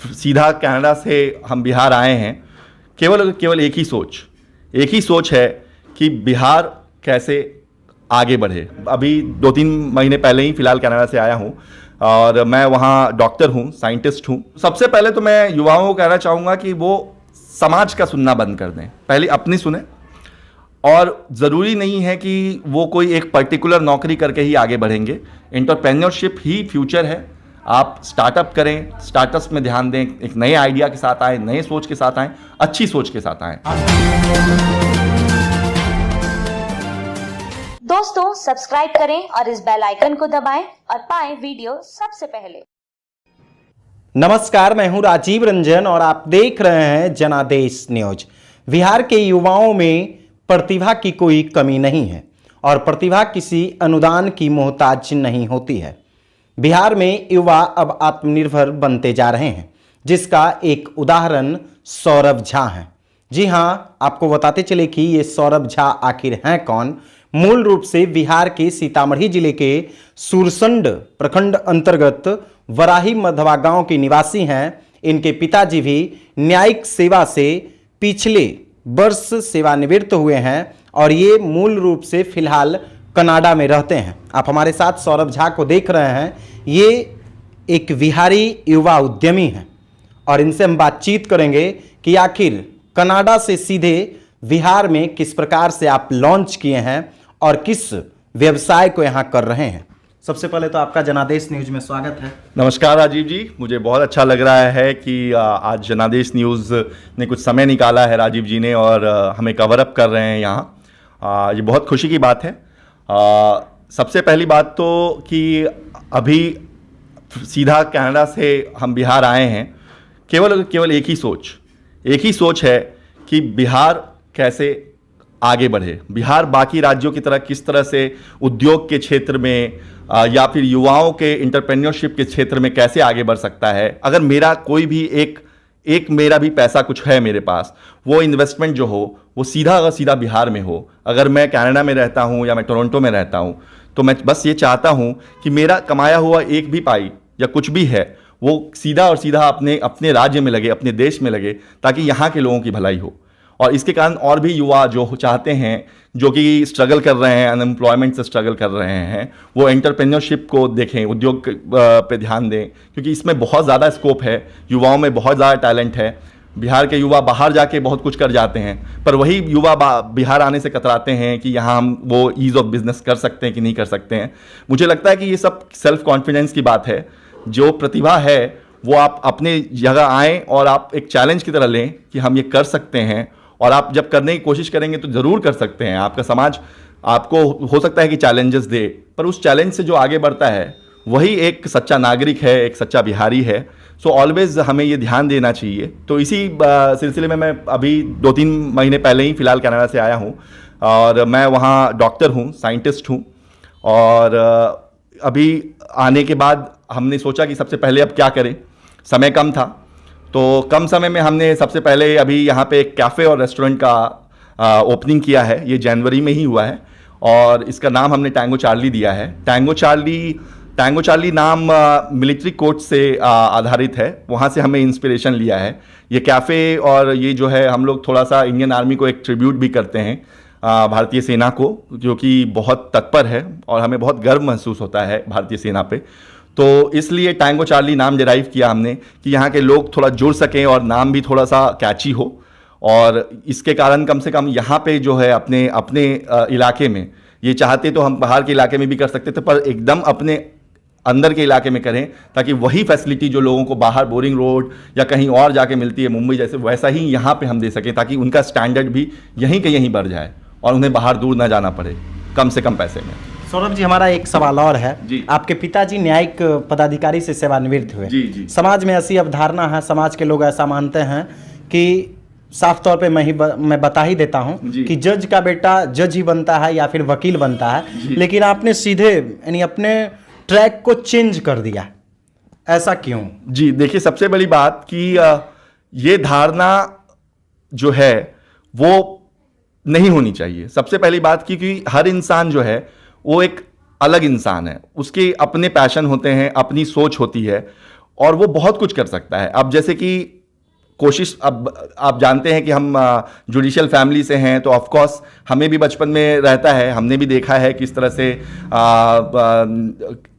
सीधा कनाडा से हम बिहार आए हैं, केवल एक ही सोच है कि बिहार कैसे आगे बढ़े। अभी 2-3 महीने पहले ही फ़िलहाल कनाडा से आया हूँ और मैं वहाँ डॉक्टर हूँ, साइंटिस्ट हूँ। सबसे पहले तो मैं युवाओं को कहना चाहूँगा कि वो समाज का सुनना बंद कर दें, पहले अपनी सुने। और ज़रूरी नहीं है कि वो कोई एक पर्टिकुलर नौकरी करके ही आगे बढ़ेंगे। एंटरप्रेन्योरशिप ही फ्यूचर है। आप स्टार्टअप करें, स्टार्टअप्स में ध्यान दें, एक नए आइडिया के साथ आएँ, नए सोच के साथ आएँ, अच्छी सोच के साथ आएँ। दोस्तों सब्सक्राइब करें और इस बेल आइकन को दबाएं और पाएं वीडियो सबसे पहले। नमस्कार, मैं हूं राजीव रंजन और आप देख रहे हैं जनादेश न्यूज। बिहार के युवाओं में प्रतिभा की कोई कमी नहीं है और प्रतिभा किसी अनुदान की मोहताज नहीं होती है। बिहार में युवा अब आत्मनिर्भर बनते जा रहे हैं, जिसका एक उदाहरण सौरभ झा है। जी हां, आपको बताते चले कि ये सौरभ झा आखिर हैं कौन। मूल रूप से बिहार के सीतामढ़ी जिले के सुरसंड प्रखंड अंतर्गत वराही मधवा गांव के निवासी हैं। इनके पिताजी भी न्यायिक सेवा से पिछले वर्ष सेवानिवृत्त हुए हैं और ये मूल रूप से फिलहाल कनाडा में रहते हैं। आप हमारे साथ सौरभ झा को देख रहे हैं। ये एक बिहारी युवा उद्यमी हैं और इनसे हम बातचीत करेंगे कि आखिर कनाडा से सीधे बिहार में किस प्रकार से आप लॉन्च किए हैं और किस व्यवसाय को यहाँ कर रहे हैं। सबसे पहले तो आपका जनादेश न्यूज में स्वागत है। नमस्कार राजीव जी, मुझे बहुत अच्छा लग रहा है कि आज जनादेश न्यूज़ ने कुछ समय निकाला है राजीव जी ने और हमें कवर अप कर रहे हैं यहाँ। ये बहुत खुशी की बात है। सबसे पहली बात तो कि अभी सीधा कनाडा से हम बिहार आए हैं, केवल एक ही सोच है कि बिहार कैसे आगे बढ़े। बिहार बाकी राज्यों की तरह किस तरह से उद्योग के क्षेत्र में या फिर युवाओं के एंटरप्रेन्योरशिप के क्षेत्र में कैसे आगे बढ़ सकता है। अगर मेरा कोई भी एक मेरा भी पैसा कुछ है मेरे पास, वो इन्वेस्टमेंट जो हो वो सीधा बिहार में हो। अगर मैं कनाडा में रहता हूँ या मैं टोरंटो में रहता हूँ तो मैं बस ये चाहता हूँ कि मेरा कमाया हुआ एक भी पाई या कुछ भी है वो सीधा अपने राज्य में लगे, अपने देश में लगे, ताकि यहाँ के लोगों की भलाई हो। और इसके कारण और भी युवा जो चाहते हैं, जो कि स्ट्रगल कर रहे हैं, अनएम्प्लॉयमेंट से स्ट्रगल कर रहे हैं, वो एंटरप्रेन्योरशिप को देखें, उद्योग पे ध्यान दें, क्योंकि इसमें बहुत ज़्यादा स्कोप है। युवाओं में बहुत ज़्यादा टैलेंट है। बिहार के युवा बाहर जाके बहुत कुछ कर जाते हैं, पर वही युवा बिहार आने से कतराते हैं कि यहाँ हम वो ईज़ ऑफ बिजनेस कर सकते हैं कि नहीं कर सकते हैं। मुझे लगता है कि ये सब सेल्फ कॉन्फिडेंस की बात है। जो प्रतिभा है वो आप अपने जगह आएँ और आप एक चैलेंज की तरह लें कि हम ये कर सकते हैं, और आप जब करने की कोशिश करेंगे तो ज़रूर कर सकते हैं। आपका समाज आपको हो सकता है कि चैलेंजेस दे, पर उस चैलेंज से जो आगे बढ़ता है वही एक सच्चा नागरिक है, एक सच्चा बिहारी है। सो ऑलवेज हमें ये ध्यान देना चाहिए। तो इसी सिलसिले में मैं अभी 2-3 महीने पहले ही फ़िलहाल कनाडा से आया हूँ और मैं वहाँ डॉक्टर हूँ, साइंटिस्ट हूँ। और अभी आने के बाद हमने सोचा कि सबसे पहले अब क्या करें, समय कम था, तो कम समय में हमने सबसे पहले अभी यहाँ पे एक कैफ़े और रेस्टोरेंट का ओपनिंग किया है। ये जनवरी में ही हुआ है और इसका नाम हमने टैंगो चार्ली दिया है। टैंगो चार्ली नाम मिलिट्री कोच से आधारित है, वहाँ से हमें इंस्पिरेशन लिया है। ये कैफ़े और ये जो है, हम लोग थोड़ा सा इंडियन आर्मी को एक ट्रिब्यूट भी करते हैं, भारतीय सेना को, जो कि बहुत तत्पर है और हमें बहुत गर्व महसूस होता है भारतीय सेना पे। तो इसलिए टैंगो चार्ली नाम डिराइव किया हमने कि यहाँ के लोग थोड़ा जुड़ सकें और नाम भी थोड़ा सा कैची हो। और इसके कारण कम से कम यहाँ पे जो है अपने इलाके में, ये चाहते तो हम बाहर के इलाके में भी कर सकते थे, पर एकदम अपने अंदर के इलाके में करें, ताकि वही फैसिलिटी जो लोगों को बाहर बोरिंग रोड या कहीं और जाके मिलती है मुंबई जैसे, वैसा ही यहाँ पे हम दे सकें, ताकि उनका स्टैंडर्ड भी यहीं के यहीं बढ़ जाए और उन्हें बाहर दूर ना जाना पड़े कम से कम पैसे में। सौरभ जी, हमारा एक सवाल और है जी। आपके पिताजी न्यायिक पदाधिकारी से सेवानिवृत्त हुए जी। समाज में ऐसी अवधारणा है, समाज के लोग ऐसा मानते हैं कि साफ तौर पे मैं बता ही देता हूं कि जज का बेटा जज ही बनता है या फिर वकील बनता है, लेकिन आपने सीधे यानी अपने ट्रैक को चेंज कर दिया, ऐसा क्यों? जी देखिए, सबसे बड़ी बात कि ये धारणा जो है वो नहीं होनी चाहिए। सबसे पहली बात क्योंकि हर इंसान जो है वो एक अलग इंसान है, उसके अपने पैशन होते हैं, अपनी सोच होती है, और वो बहुत कुछ कर सकता है। अब जैसे कि कोशिश, अब आप जानते हैं कि हम जुडिशियल फैमिली से हैं, तो ऑफ कोर्स हमें भी बचपन में रहता है, हमने भी देखा है किस तरह से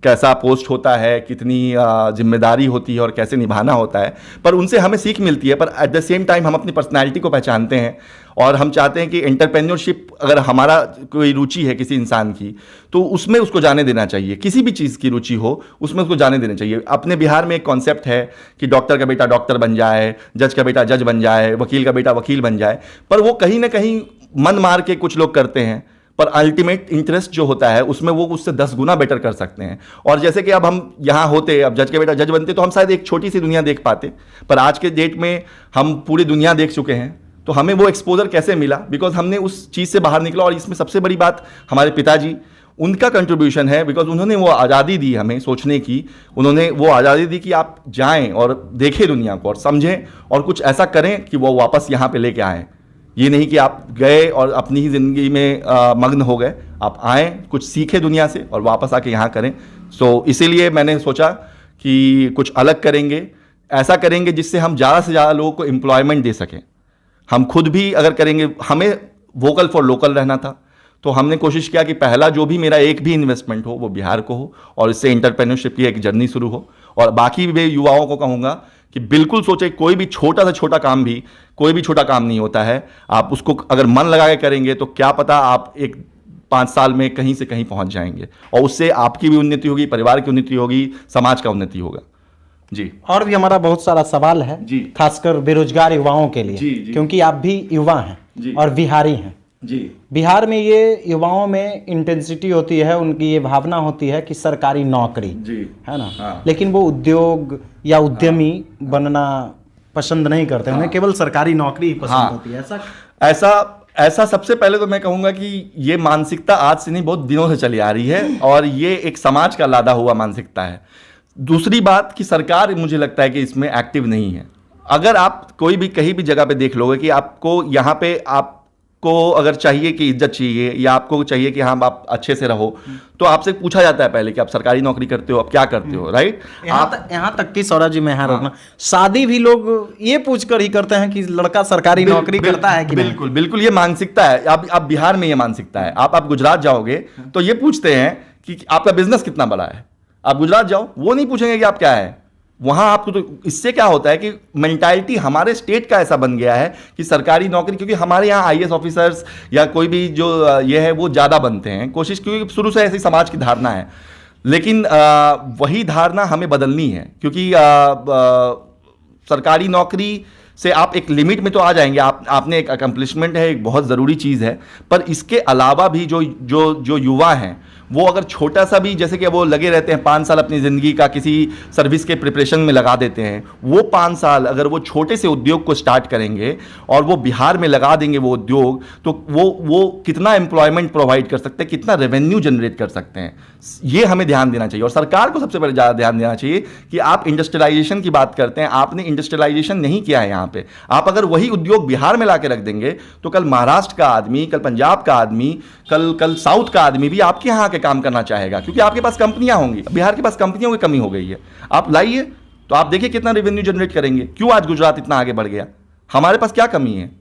कैसा पोस्ट होता है, कितनी जिम्मेदारी होती है और कैसे निभाना होता है। पर उनसे हमें सीख मिलती है, पर एट द सेम टाइम हम अपनी पर्सनैलिटी को पहचानते हैं और हम चाहते हैं कि एंटरप्रेन्योरशिप, अगर हमारा कोई रुचि है किसी इंसान की, तो उसमें उसको जाने देना चाहिए। किसी भी चीज़ की रुचि हो उसमें उसको जाने देना चाहिए। अपने बिहार में एक कॉन्सेप्ट है कि डॉक्टर का बेटा डॉक्टर बन जाए, जज का बेटा जज बन जाए, वकील का बेटा वकील बन जाए, पर वो कहीं ना कहीं मन मार के कुछ लोग करते हैं, पर अल्टीमेट इंटरेस्ट जो होता है उसमें वो उससे 10 गुना बेटर कर सकते हैं। और जैसे कि अब हम यहाँ होते, अब जज के बेटा जज बनते, तो हम शायद एक छोटी सी दुनिया देख पाते, पर आज के डेट में हम पूरी दुनिया देख चुके हैं। तो हमें वो एक्सपोजर कैसे मिला? बिकॉज हमने उस चीज़ से बाहर निकला। और इसमें सबसे बड़ी बात हमारे पिताजी, उनका कंट्रीब्यूशन है, बिकॉज उन्होंने वो आज़ादी दी हमें सोचने की। उन्होंने वो आज़ादी दी कि आप जाएं और देखें दुनिया को और समझें और कुछ ऐसा करें कि वो वापस यहाँ पे लेके आएँ। ये नहीं कि आप गए और अपनी ही ज़िंदगी में मग्न हो गए। आप आएँ, कुछ सीखें दुनिया से और वापस आके यहाँ करें। सो इसीलिए मैंने सोचा कि कुछ अलग करेंगे, ऐसा करेंगे जिससे हम ज़्यादा से ज़्यादा लोगों को एम्प्लॉयमेंट दे सकें। हम खुद भी अगर करेंगे, हमें वोकल फॉर लोकल रहना था, तो हमने कोशिश किया कि पहला जो भी मेरा एक भी इन्वेस्टमेंट हो वो बिहार को हो और इससे एंटरप्रेन्योरशिप की एक जर्नी शुरू हो। और बाकी भी युवाओं को कहूँगा कि बिल्कुल सोचे, कोई भी छोटा से छोटा काम भी, कोई भी छोटा काम नहीं होता है। आप उसको अगर मन लगा के करेंगे तो क्या पता आप एक 5 साल में कहीं से कहीं पहुंच जाएंगे और उससे आपकी भी उन्नति होगी, परिवार की उन्नति होगी, समाज का उन्नति होगा। जी। और भी हमारा बहुत सारा सवाल है जी, खासकर बेरोजगार युवाओं के लिए। जी, जी। क्योंकि आप भी युवा हैं जी। और बिहारी हैं। जी। बिहार में ये युवाओं में इंटेंसिटी होती है, उनकी ये भावना होती है कि सरकारी नौकरी, जी, है ना। हाँ। लेकिन वो उद्योग या उद्यमी बनना पसंद नहीं करते, उन्हें केवल सरकारी नौकरी ही पसंद हाँ। होती है। ऐसा सबसे पहले तो मैं कहूंगा कि ये मानसिकता आज से नहीं, बहुत दिनों से चली आ रही है और ये एक समाज का लादा हुआ मानसिकता है। दूसरी बात कि सरकार, मुझे लगता है कि इसमें एक्टिव नहीं है। अगर आप कोई भी कहीं भी जगह पे देख लोगे कि आपको यहाँ पे, आपको अगर चाहिए कि इज्जत चाहिए या आपको चाहिए कि हाँ आप अच्छे से रहो, तो आपसे पूछा जाता है पहले कि आप सरकारी नौकरी करते हो, आप क्या करते हो, राइट। यहाँ तक कि सौरभ जी, मैं यहाँ रोकना, शादी भी लोग ये पूछकर ही करते हैं कि लड़का सरकारी नौकरी करता है कि नहीं। बिल्कुल बिल्कुल, ये मानसिकता है। आप बिहार में ये मानसिकता है। आप गुजरात जाओगे तो ये पूछते हैं कि आपका बिजनेस कितना बड़ा है। आप गुजरात जाओ, वो नहीं पूछेंगे कि आप क्या है वहां आपको। तो इससे क्या होता है कि मेंटालिटी हमारे स्टेट का ऐसा बन गया है कि सरकारी नौकरी, क्योंकि हमारे यहाँ आईएएस ऑफिसर्स या कोई भी जो ये है वो ज़्यादा बनते हैं, कोशिश, क्योंकि शुरू से ऐसी समाज की धारणा है। लेकिन वही धारणा हमें बदलनी है, क्योंकि सरकारी नौकरी से आप एक लिमिट में तो आ जाएंगे, आपने एक अकम्पलिशमेंट है, एक बहुत ज़रूरी चीज़ है, पर इसके अलावा भी जो युवा हैं वो अगर छोटा सा भी, जैसे कि वो लगे रहते हैं 5 साल अपनी ज़िंदगी का किसी सर्विस के प्रिपरेशन में लगा देते हैं, वो 5 साल अगर वो छोटे से उद्योग को स्टार्ट करेंगे और वो बिहार में लगा देंगे वो उद्योग, तो वो कितना एम्प्लॉयमेंट प्रोवाइड कर सकते हैं, कितना रेवेन्यू जनरेट कर सकते हैं, ये हमें ध्यान देना चाहिए। और सरकार को सबसे पहले ज़्यादा ध्यान देना चाहिए कि आप इंडस्ट्रियलाइजेशन की बात करते हैं, आपने इंडस्ट्रियलाइजेशन नहीं किया है यहाँ पे। आप अगर वही उद्योग बिहार में ला के रख देंगे तो कल महाराष्ट्र का आदमी, कल पंजाब का आदमी, कल साउथ का आदमी भी आपके यहाँ के काम करना चाहेगा, क्योंकि आपके पास कंपनियां होंगी। बिहार के पास कंपनियों की कमी हो गई है, आप लाइए तो आप देखिए कितना रेवेन्यू जनरेट करेंगे। क्यों आज गुजरात इतना आगे बढ़ गया? हमारे पास क्या कमी है?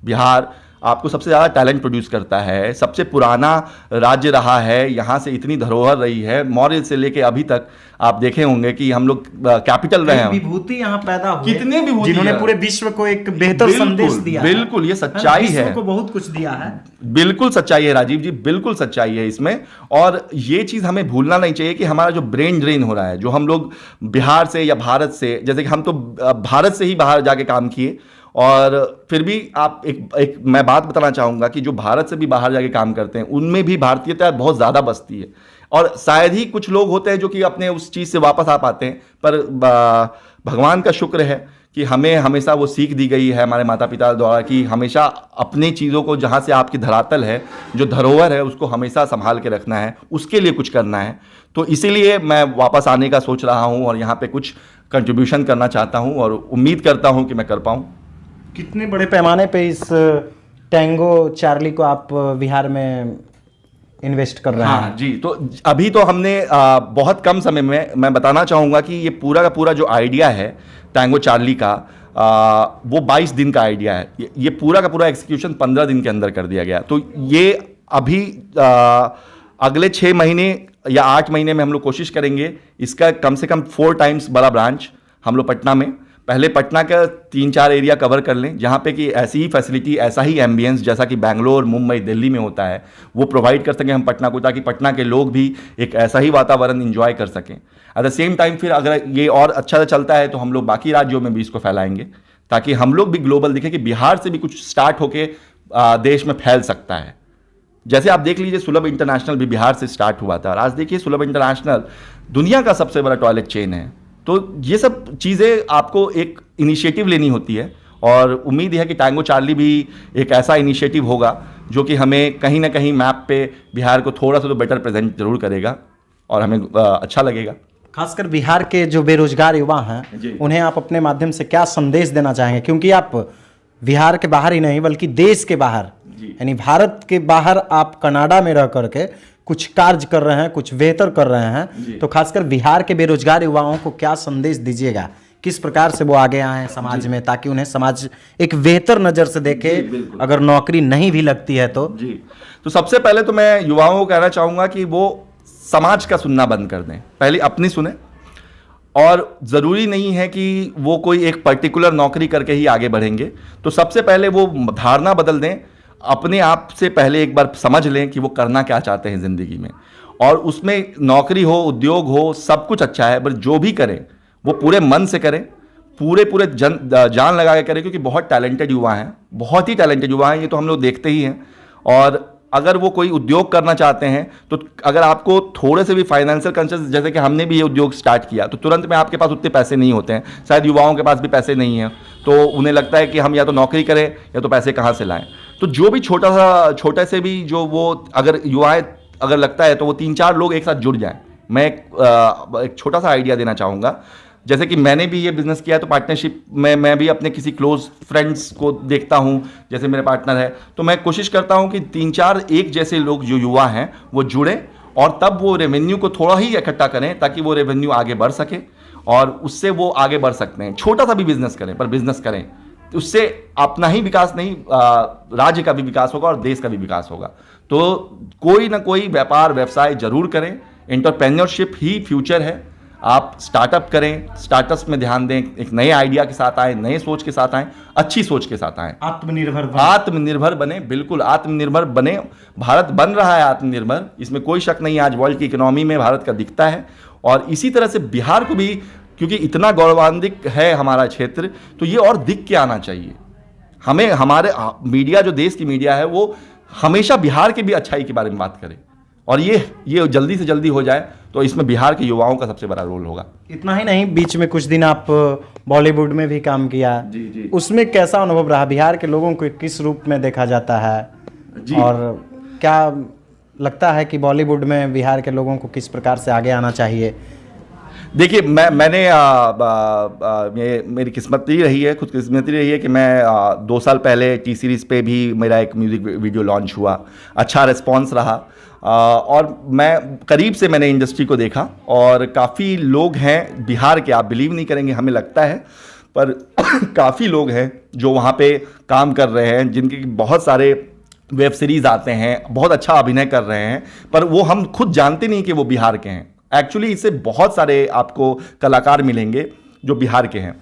बिहार आपको सबसे ज़्यादा टैलेंट प्रोड्यूस करता है, सबसे पुराना राज्य रहा है, यहाँ से इतनी धरोहर रही है, मौर्य से लेके अभी तक आप देखे होंगे कि हम लोग कैपिटल रहे हैं। विभूति यहाँ पैदा हुए, कितने विभूति, जिन्होंने पूरे विश्व को एक बेहतर संदेश दिया। बिल्कुल, ये सच्चाई है, विश्व को बहुत कुछ दिया है। बिल्कुल सच्चाई है राजीव जी, बिल्कुल सच्चाई है इसमें। और ये चीज़ हमें भूलना नहीं चाहिए कि हमारा जो ब्रेन ड्रेन हो रहा है, जो हम लोग बिहार से या भारत से, जैसे कि हम तो भारत से ही बाहर जाके काम किए, और फिर भी आप एक मैं बात बताना चाहूँगा कि जो भारत से भी बाहर जाके काम करते हैं उनमें भी भारतीयता बहुत ज़्यादा बसती है, और शायद ही कुछ लोग होते हैं जो कि अपने उस चीज़ से वापस आ पाते हैं। पर भगवान का शुक्र है कि हमें हमेशा वो सीख दी गई है हमारे माता पिता द्वारा कि हमेशा अपने चीज़ों को, जहाँ से आपकी धरातल है, जो धरोहर है, उसको हमेशा संभाल के रखना है, उसके लिए कुछ करना है। तो इसीलिए मैं वापस आने का सोच रहा हूँ और यहाँ पे कुछ कंट्रीब्यूशन करना चाहता हूँ और उम्मीद करता हूँ कि मैं कर पाऊँ। कितने बड़े पैमाने पे इस टैंगो चार्ली को आप बिहार में इन्वेस्ट कर रहे हाँ हैं। जी, तो अभी तो हमने बहुत कम समय में, मैं बताना चाहूँगा कि ये पूरा का पूरा जो आइडिया है टैंगो चार्ली का, वो 22 दिन का आइडिया है। ये पूरा का पूरा एग्जीक्यूशन 15 दिन के अंदर कर दिया गया। तो ये अभी अगले 6 महीने या 8 महीने में हम लोग कोशिश करेंगे इसका कम से कम 4 टाइम्स बड़ा ब्रांच हम लोग पटना में, पहले पटना का 3-4 एरिया कवर कर लें जहाँ पे कि ऐसी ही फैसिलिटी, ऐसा ही एम्बियंस जैसा कि बैंगलोर, मुंबई, दिल्ली में होता है वो प्रोवाइड कर सकें हम पटना को, ताकि पटना के लोग भी एक ऐसा ही वातावरण इंजॉय कर सकें। एट द सेम टाइम फिर अगर ये और अच्छा से चलता है तो हम लोग बाकी राज्यों में भी इसको फैलाएंगे, ताकि हम लोग भी ग्लोबल दिखें कि बिहार से भी कुछ स्टार्ट होके देश में फैल सकता है। जैसे आप देख लीजिए सुलभ इंटरनेशनल भी बिहार से स्टार्ट हुआ था, और आज देखिए सुलभ इंटरनेशनल दुनिया का सबसे बड़ा टॉयलेट चेन है। तो ये सब चीज़ें आपको एक इनिशिएटिव लेनी होती है, और उम्मीद है कि टैंगो चार्ली भी एक ऐसा इनिशिएटिव होगा जो कि हमें कहीं ना कहीं मैप पे बिहार को थोड़ा सा तो बेटर प्रेजेंट जरूर करेगा और हमें अच्छा लगेगा। खासकर बिहार के जो बेरोजगार युवा हैं उन्हें आप अपने माध्यम से क्या संदेश देना चाहेंगे, क्योंकि आप बिहार के बाहर ही नहीं बल्कि देश के बाहर, यानी भारत के बाहर आप कनाडा में रह करके कुछ कार्य कर रहे हैं, कुछ बेहतर कर रहे हैं, तो खासकर बिहार के बेरोजगार युवाओं को क्या संदेश दीजिएगा, किस प्रकार से वो आगे आए समाज में, ताकि उन्हें समाज एक बेहतर नज़र से देखे, अगर नौकरी नहीं भी लगती है तो? जी, तो सबसे पहले तो मैं युवाओं को कहना चाहूँगा कि वो समाज का सुनना बंद कर दें, पहले अपनी सुने। और ज़रूरी नहीं है कि वो कोई एक पर्टिकुलर नौकरी करके ही आगे बढ़ेंगे, तो सबसे पहले वो धारणा बदल दें, अपने आप से पहले एक बार समझ लें कि वो करना क्या चाहते हैं ज़िंदगी में, और उसमें नौकरी हो, उद्योग हो, सब कुछ अच्छा है, पर जो भी करें वो पूरे मन से करें, पूरे जान लगा के करें, क्योंकि बहुत टैलेंटेड युवा हैं, बहुत ही टैलेंटेड युवा हैं, ये तो हम लोग देखते ही हैं। और अगर वो कोई उद्योग करना चाहते हैं तो अगर आपको थोड़े से भी फाइनेंशियल कंसेस, जैसे कि हमने भी ये उद्योग स्टार्ट किया, तो तुरंत में आपके पास उतने पैसे नहीं होते हैं, शायद युवाओं के पास भी पैसे नहीं हैं, तो उन्हें लगता है कि हम या तो नौकरी करें या तो पैसे कहाँ से लाएं। तो जो भी छोटे से भी जो वो अगर युवाएं अगर लगता है तो वो 3-4 लोग एक साथ जुड़ जाएं। मैं एक छोटा सा आइडिया देना चाहूँगा, जैसे कि मैंने भी ये बिज़नेस किया है, तो पार्टनरशिप में मैं भी अपने किसी क्लोज फ्रेंड्स को देखता हूँ, जैसे मेरे पार्टनर है, तो मैं कोशिश करता हूँ कि 3-4 एक जैसे लोग जो युवा हैं वो जुड़ें, और तब वो रेवेन्यू को थोड़ा ही इकट्ठा करें ताकि वो रेवेन्यू आगे बढ़ सके, और उससे वो आगे बढ़ सकते हैं। छोटा सा भी बिजनेस करें, पर बिजनेस करें, उससे अपना ही विकास नहीं, राज्य का भी विकास होगा और देश का भी विकास होगा। तो कोई ना कोई व्यापार व्यवसाय जरूर करें, एंटरप्रेन्योरशिप ही फ्यूचर है। आप स्टार्टअप करें, स्टार्टअप्स में ध्यान दें, एक नए आइडिया के साथ आए, नए सोच के साथ आए, अच्छी सोच के साथ आए, आत्मनिर्भर बने, बिल्कुल आत्मनिर्भर बने। भारत बन रहा है आत्मनिर्भर, इसमें कोई शक नहीं। आज वर्ल्ड की इकोनॉमी में भारत का दिखता है, और इसी तरह से बिहार को भी, क्योंकि इतना गौरवान्वित है हमारा क्षेत्र, तो ये और दिख के आना चाहिए हमें। हमारे मीडिया, जो देश की मीडिया है, वो हमेशा बिहार के भी अच्छाई के बारे में बात करे, और ये जल्दी से जल्दी हो जाए, तो इसमें बिहार के युवाओं का सबसे बड़ा रोल होगा। इतना ही नहीं, बीच में कुछ दिन आप बॉलीवुड में भी काम किया, जी। उसमें कैसा अनुभव रहा? बिहार के लोगों को किस रूप में देखा जाता है, और क्या लगता है कि बॉलीवुड में बिहार के लोगों को किस प्रकार से आगे आना चाहिए? देखिए, मैंने मेरी किस्मत ही रही है, खुदकिस्मती रही है कि मैं 2 साल पहले टी सीरीज़ पे भी मेरा एक म्यूज़िक वीडियो लॉन्च हुआ, अच्छा रिस्पांस रहा, और मैं करीब से मैंने इंडस्ट्री को देखा, और काफ़ी लोग हैं बिहार के, आप बिलीव नहीं करेंगे, हमें लगता है, पर काफ़ी लोग हैं जो वहाँ पे काम कर रहे हैं, जिनके बहुत सारे वेब सीरीज़ आते हैं, बहुत अच्छा अभिनय कर रहे हैं, पर वो हम खुद जानते नहीं कि वो बिहार के हैं। एक्चुअली इससे बहुत सारे आपको कलाकार मिलेंगे जो बिहार के हैं।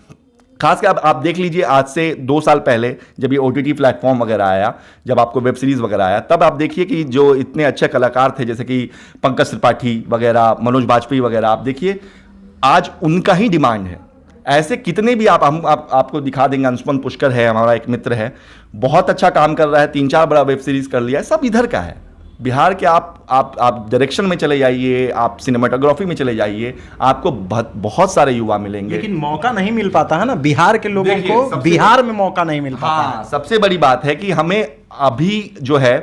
खासकर आप देख लीजिए, आज से 2 साल पहले जब ये OTT प्लेटफॉर्म वगैरह आया, जब आपको वेब सीरीज़ वगैरह आया, तब आप देखिए कि जो इतने अच्छे कलाकार थे, जैसे कि पंकज त्रिपाठी वगैरह, मनोज बाजपेयी वगैरह, आप देखिए आज उनका ही डिमांड है। ऐसे कितने भी आपको दिखा देंगे। अंशुमन पुष्कर है, हमारा एक मित्र है, बहुत अच्छा काम कर रहा है, 3-4 बड़ा वेब सीरीज़ कर लिया है, सब इधर का है, बिहार के। आप डायरेक्शन में चले जाइए, आप सिनेमाटोग्राफी में चले जाइए, आपको बहुत सारे युवा मिलेंगे, लेकिन मौका नहीं मिल पाता है ना बिहार के लोगों को, बिहार में मौका नहीं मिल पाता है। सबसे बड़ी बात है कि हमें अभी जो है,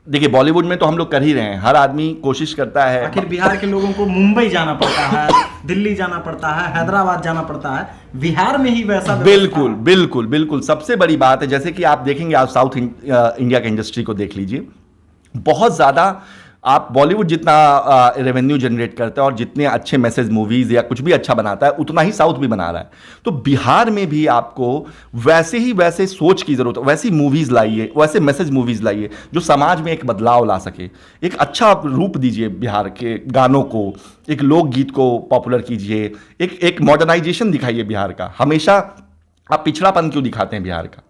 देखिए बॉलीवुड में तो हम लोग कर ही रहे हैं, हर आदमी कोशिश करता है। आखिर बिहार के लोगों को मुंबई जाना पड़ता है, दिल्ली जाना पड़ता है, हैदराबाद जाना पड़ता है, बिहार में ही वैसा। बिल्कुल सबसे बड़ी बात है, जैसे कि आप देखेंगे, आप साउथ इंडिया की इंडस्ट्री को देख लीजिए, बहुत ज़्यादा आप बॉलीवुड जितना रेवेन्यू जनरेट करता है और जितने अच्छे मैसेज मूवीज़ या कुछ भी अच्छा बनाता है उतना ही साउथ भी बना रहा है। तो बिहार में भी आपको वैसे सोच की ज़रूरत है, वैसी मूवीज़ लाइए, वैसे मैसेज मूवीज़ लाइए जो समाज में एक बदलाव ला सके। एक अच्छा रूप दीजिए बिहार के गानों को, एक लोकगीत को पॉपुलर कीजिए, एक मॉडर्नाइजेशन दिखाइए बिहार का। हमेशा आप पिछड़ापन क्यों दिखाते हैं बिहार का?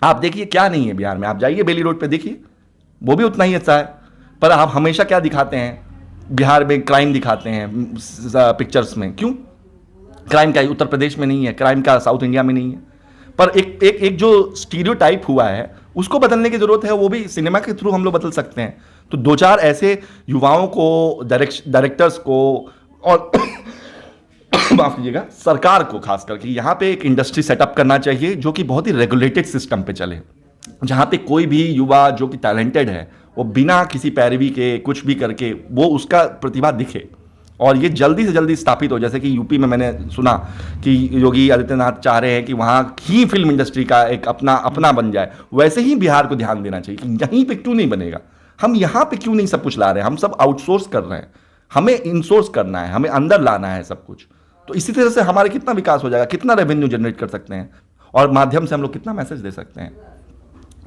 आप देखिए क्या नहीं है बिहार में, आप जाइए बेली रोड पे देखिए, वो भी उतना ही अच्छा है। पर आप हमेशा क्या दिखाते हैं बिहार में? क्राइम दिखाते हैं पिक्चर्स में। क्यों? क्राइम क्या उत्तर प्रदेश में नहीं है? क्राइम का साउथ इंडिया में नहीं है? पर एक जो स्टीरियोटाइप हुआ है उसको बदलने की जरूरत है, वो भी सिनेमा के थ्रू हम लोग बदल सकते हैं। तो दो चार ऐसे युवाओं को, डायरेक्टर्स को और माफ कीजिएगा, सरकार को खास करके यहाँ पे एक इंडस्ट्री सेटअप करना चाहिए जो कि बहुत ही रेगुलेटेड सिस्टम पे चले, जहाँ पे कोई भी युवा जो कि टैलेंटेड है वो बिना किसी पैरवी के कुछ भी करके वो उसका प्रतिभा दिखे और ये जल्दी से जल्दी स्थापित हो। जैसे कि यूपी में मैंने सुना कि योगी आदित्यनाथ चाह रहे हैं कि वहाँ ही फिल्म इंडस्ट्री का एक अपना बन जाए, वैसे ही बिहार को ध्यान देना चाहिए कि यहीं पे क्यों नहीं बनेगा, हम यहाँ पे क्यों नहीं सब कुछ ला रहे हैं, हम सब आउटसोर्स कर रहे हैं, हमें इनसोर्स करना है, हमें अंदर लाना है सब कुछ। तो इसी तरह से हमारे कितना विकास हो जाएगा, कितना रेवेन्यू जनरेट कर सकते हैं और माध्यम से हम लोग कितना मैसेज दे सकते हैं।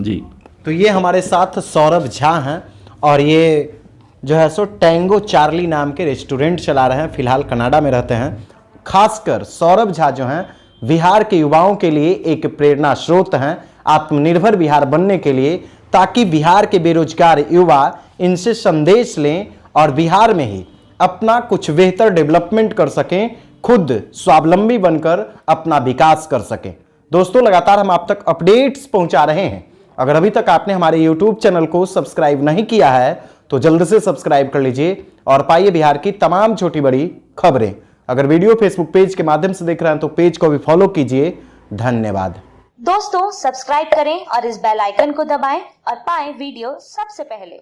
जी, तो ये हमारे साथ सौरभ झा हैं और ये जो है सो टैंगो चार्ली नाम के रेस्टोरेंट चला रहे हैं, फिलहाल कनाडा में रहते हैं। खासकर सौरभ झा जो हैं बिहार के युवाओं के लिए एक प्रेरणा स्रोत हैं आत्मनिर्भर बिहार बनने के लिए, ताकि बिहार के बेरोजगार युवा इनसे संदेश लें और बिहार में ही अपना कुछ बेहतर डेवलपमेंट कर सकें, खुद स्वावलंबी बनकर अपना विकास कर सकें। दोस्तों, लगातार हम आप तक अपडेट्स पहुंचा रहे हैं। अगर अभी तक आपने हमारे YouTube चैनल को सब्सक्राइब नहीं किया है तो जल्द से सब्सक्राइब कर लीजिए और पाइए बिहार की तमाम छोटी बड़ी खबरें। अगर वीडियो फेसबुक पेज के माध्यम से देख रहे हैं तो पेज को भी फॉलो कीजिए। धन्यवाद। दोस्तों, सब्सक्राइब करें और इस बेल आइकन को दबाएं और पाएं वीडियो सबसे पहले।